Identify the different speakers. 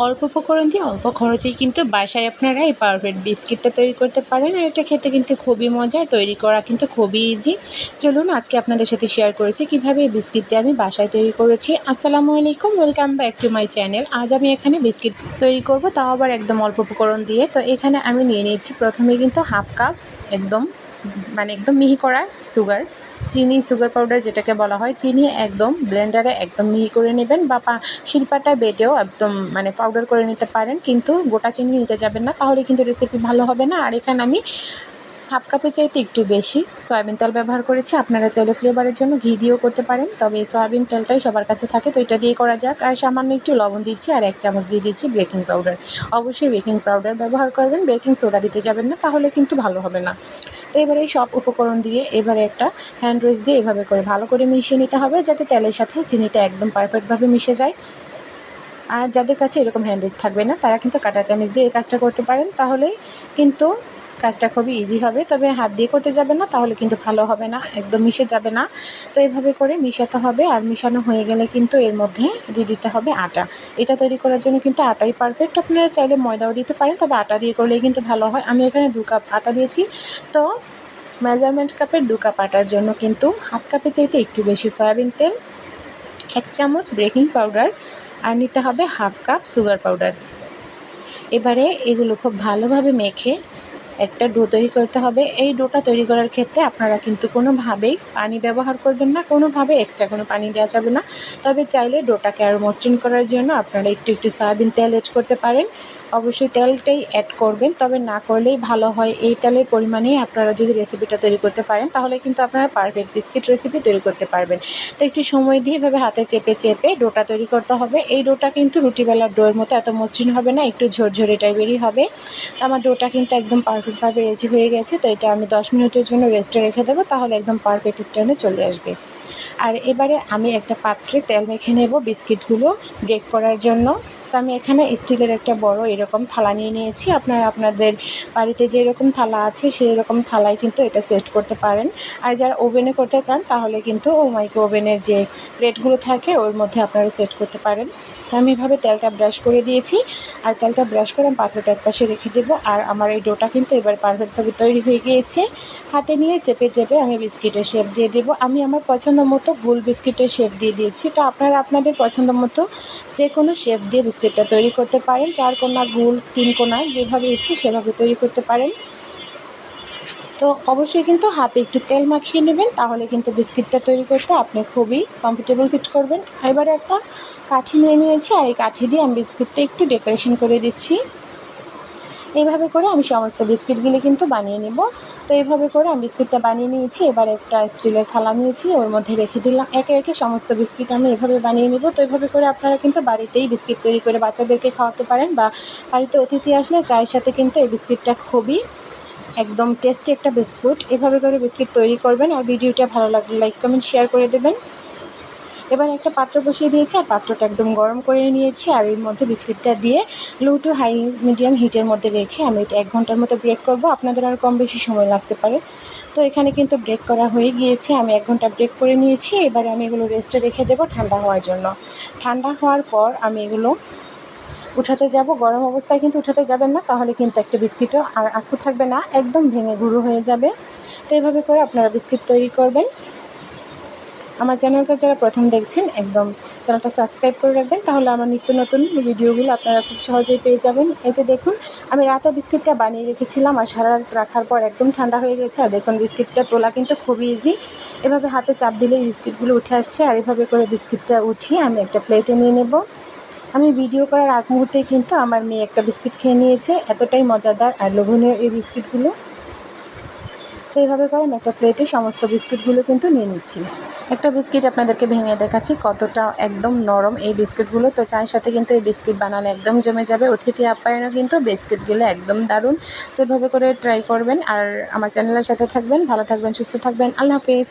Speaker 1: অল্প উপকরণ দিয়ে অল্প খরচেই কিন্তু বাসায় আপনারা এই পারফেক্ট বিস্কিটটা তৈরি করতে পারেন। আর এটা খেতে কিন্তু খুবই মজার, তৈরি করা কিন্তু খুবই ইজি। চলুন আজকে আপনাদের সাথে শেয়ার করেছি কীভাবে এই বিস্কিটটা আমি বাসায় তৈরি করেছি। আসসালামু আলাইকুম, welcome back to my channel. আজ আমি এখানে বিস্কিট তৈরি করব, তাও আবার একদম অল্প উপকরণ দিয়ে। তো এখানে আমি নিয়ে নিয়েছি প্রথমে কিন্তু হাফ কাপ একদম একদম মিহি করা চিনি, সুগার পাউডার যেটাকে বলা হয়। চিনি একদম ব্লেন্ডারে একদম মিহি করে নেবেন বা শিলপাটায় বেটেও একদম পাউডার করে নিতে পারেন, কিন্তু গোটা চিনি নিতে যাবেন না, তাহলে কিন্তু রেসিপি ভালো হবে না। আর এখানে আমি হাফ কাপের চাইতে একটু বেশি সয়াবিন তেল ব্যবহার করেছি। আপনারা চাইলে ফ্লেভারের জন্য ঘি দিয়েও করতে পারেন, তবে এই সয়াবিন তেলটাই সবার কাছে থাকে, তো এটা দিয়ে করা যাক। আর সামান্য একটু লবণ দিচ্ছি, আর 1 চামচ দিয়ে দিচ্ছি বেকিং পাউডার। অবশ্যই বেকিং পাউডার ব্যবহার করবেন, বেকিং সোডা দিতে যাবেন না, তাহলে কিন্তু ভালো হবে না। তো এবারে এই সব উপকরণ দিয়ে এবারে একটা হ্যান্ড উইস্ক দিয়ে এভাবে করে ভালো করে মিশিয়ে নিতে হবে, যাতে তেলের সাথে চিনিটা একদম পারফেক্টভাবে মিশে যায়। আর যাদের কাছে এরকম হ্যান্ড উইস্ক থাকবে না, তারা কিন্তু কাঁটা চামচ দিয়ে এই কাজটা করতে পারেন, তাহলেই কিন্তু কাজটা খুবই ইজি হবে। তবে হাত দিয়ে করতে যাবেন না, তাহলে কিন্তু ভালো হবে না, একদম মিশে যাবে না। তো এভাবে করে মিশাতে হবে। আর মিশানো হয়ে গেলে কিন্তু এর মধ্যে দিয়ে দিতে হবে আটা। এটা তৈরি করার জন্য কিন্তু আটাই পারফেক্ট। আপনারা চাইলে ময়দাও দিতে পারেন, তবে আটা দিয়ে করলেই কিন্তু ভালো হয়। আমি এখানে 2 কাপ আটা দিয়েছি। তো মেজারমেন্ট কাপের 2 কাপ আটার জন্য কিন্তু হাফ কাপের চাইতে একটু বেশি সয়াবিন তেল, 1 চামচ বেকিং পাউডার, আর নিতে হবে হাফ কাপ সুগার পাউডার। এবারে এগুলো খুব ভালোভাবে মেখে একটা ডো তৈরি করতে হবে। এই ডোটা তৈরি করার ক্ষেত্রে আপনারা কিন্তু কোনোভাবেই পানি ব্যবহার করবেন না, কোনোভাবে এক্সট্রা কোনো পানি দেওয়া যাবে না। তবে চাইলে ডোটাকে আরও মসৃণ করার জন্য আপনারা একটু একটু সয়াবিন তেল অ্যাড করতে পারেন। অবশ্যই তেলটাই অ্যাড করবেন, তবে না করলেই ভালো হয়। এই তেলের পরিমাণেই আপনারা যদি রেসিপিটা তৈরি করতে পারেন, তাহলে কিন্তু আপনারা পারফেক্ট বিস্কিট রেসিপি তৈরি করতে পারবেন। তো একটু সময় দিয়ে এভাবে হাতে চেপে চেপে ডোটা তৈরি করতে হবে। এই ডোটা কিন্তু রুটিবেলার ডোয়ের মতো এত মসৃণ হবে না, একটু ঝরঝরে টাইপেরই হবে। তো আমার ডোটা কিন্তু একদম পারফেক্টভাবে রেডি হয়ে গেছে। তো এটা আমি 10 মিনিটের জন্য রেস্টে রেখে দেবো, তাহলে একদম পারফেক্ট স্ট্যান্ডে চলে আসবে। আর এবারে আমি একটা পাত্রে তেল মেখে নেব বিস্কিটগুলো ব্রেক করার জন্য। তো আমি এখানে স্টিলের একটা বড় এরকম থালা নিয়ে নিয়েছি। আপনারা আপনাদের বাড়িতে যেরকম থালা আছে সেই রকম থালায় কিন্তু এটা সেট করতে পারেন। আর যারা ওভেনে করতে চান, তাহলে কিন্তু মাইক্রো ওভেনের যে প্লেটগুলো থাকে ওর মধ্যে আপনারা সেট করতে পারেন। আমি এভাবে তেলটা ব্রাশ করে দিয়েছি, আর তেলটা ব্রাশ করে আমি পাত্রটা একপাশে রেখে দেবো। আর আমার এই ডোটা কিন্তু এবার পারফেক্টভাবে তৈরি হয়ে গিয়েছে। হাতে নিয়ে চেপে চেপে আমি বিস্কিটের শেপ দিয়ে দেবো। আমি আমার পছন্দ মতো গোল বিস্কিটের শেপ দিয়ে দিয়েছি। তো আপনারা আপনাদের পছন্দ মতো যে কোনো শেপ দিয়ে বিস্কিটটা তৈরি করতে পারেন। 4 কোণা, গোল, 3 কোণা, যেভাবে ইচ্ছে সেভাবে তৈরি করতে পারেন। তো অবশ্যই কিন্তু হাতে একটু তেল মাখিয়ে নেবেন, তাহলে কিন্তু বিস্কিটটা তৈরি করতে আপনি খুবই কমফোর্টেবল ফিল করবেন। এবারে একটা কাঠি নিয়ে নিয়েছি, আর এই কাঠি দিয়ে আমি বিস্কিটটা একটু ডেকোরেশন করে দিচ্ছি। এইভাবে করে আমি সমস্ত বিস্কিটগুলি কিন্তু বানিয়ে নেব। তো এইভাবে করে আমি বিস্কিটটা বানিয়ে নিয়েছি। এবার একটা স্টিলের থালা নিয়েছি, ওর মধ্যে রেখে দিলাম। একে একে সমস্ত বিস্কিট আমি এভাবে বানিয়ে নেব। তো এইভাবে করে আপনারা কিন্তু বাড়িতেই বিস্কিট তৈরি করে বাচ্চাদেরকে খাওয়াতে পারেন, বা বাড়িতে অতিথি আসলে চায়ের সাথে কিন্তু এই বিস্কিটটা খুবই একদম টেস্টি একটা বিস্কুট। এভাবে করে বিস্কিট তৈরি করবেন। আর ভিডিওটা ভালো লাগলে লাইক, কমেন্ট, শেয়ার করে দেবেন। এবার একটা পাত্র বসিয়ে দিয়েছি, আর পাত্রটা একদম গরম করে নিয়েছি। আর এর মধ্যে বিস্কিটটা দিয়ে লো টু হাই মিডিয়াম হিটের মধ্যে রেখে আমি এটা 1 ঘন্টার মতো ব্রেক করব। আপনাদের আর কম বেশি সময় লাগতে পারে। তো এখানে কিন্তু ব্রেক করা হয়ে গিয়েছে, আমি 1 ঘন্টা ব্রেক করে নিয়েছি। এবারে আমি এগুলো রেস্টে রেখে দেবো ঠান্ডা হওয়ার জন্য। ঠান্ডা হওয়ার পর আমি এগুলো উঠাতে যাব। গরম অবস্থায় কিন্তু উঠাতে যাবেন না, তাহলে কিন্তু একটা বিস্কিটও আর আস্ত থাকবে না, একদম ভেঙে গুঁড়ো হয়ে যাবে। তো এইভাবে করে আপনারা বিস্কিট তৈরি করবেন। আমার চ্যানেলটা যারা প্রথম দেখছেন, একদম চ্যানেলটা সাবস্ক্রাইব করে রাখবেন, তাহলে আমার নিত্য নতুন ভিডিওগুলো আপনারা খুব সহজেই পেয়ে যাবেন। এই যে দেখুন, আমি রাতে বিস্কিটটা বানিয়ে রেখেছিলাম, আর সারা রাত রাখার পর একদম ঠান্ডা হয়ে গেছে। আর দেখুন বিস্কিটটা তোলা কিন্তু খুবই ইজি। এভাবে হাতে চাপ দিলেই বিস্কিটগুলো উঠে আসছে। আর এভাবে করে বিস্কিটটা উঠিয়ে আমি একটা প্লেটে নিয়ে নেব। আমি ভিডিও করার আগ মুহূর্তেই কিন্তু আমার মেয়ে একটা বিস্কিট খেয়ে নিয়েছে। এতটাই মজাদার আর লোভনীয় এই বিস্কিটগুলো। তো এইভাবে করে আমি একটা প্লেটে সমস্ত বিস্কিটগুলো কিন্তু নিয়ে নিচ্ছি। একটা বিস্কিট আপনাদেরকে ভেঙে দেখাচ্ছি কতটা একদম নরম এই বিস্কিটগুলো। তো চায়ের সাথে কিন্তু এই বিস্কিট বানালে একদম জমে যাবে। অতিথি আপ্যায়নও কিন্তু বিস্কিটগুলো একদম দারুণ। সেভাবে করে ট্রাই করবেন। আর আমার চ্যানেলের সাথে থাকবেন। ভালো থাকবেন, সুস্থ থাকবেন। আল্লাহ হাফেজ।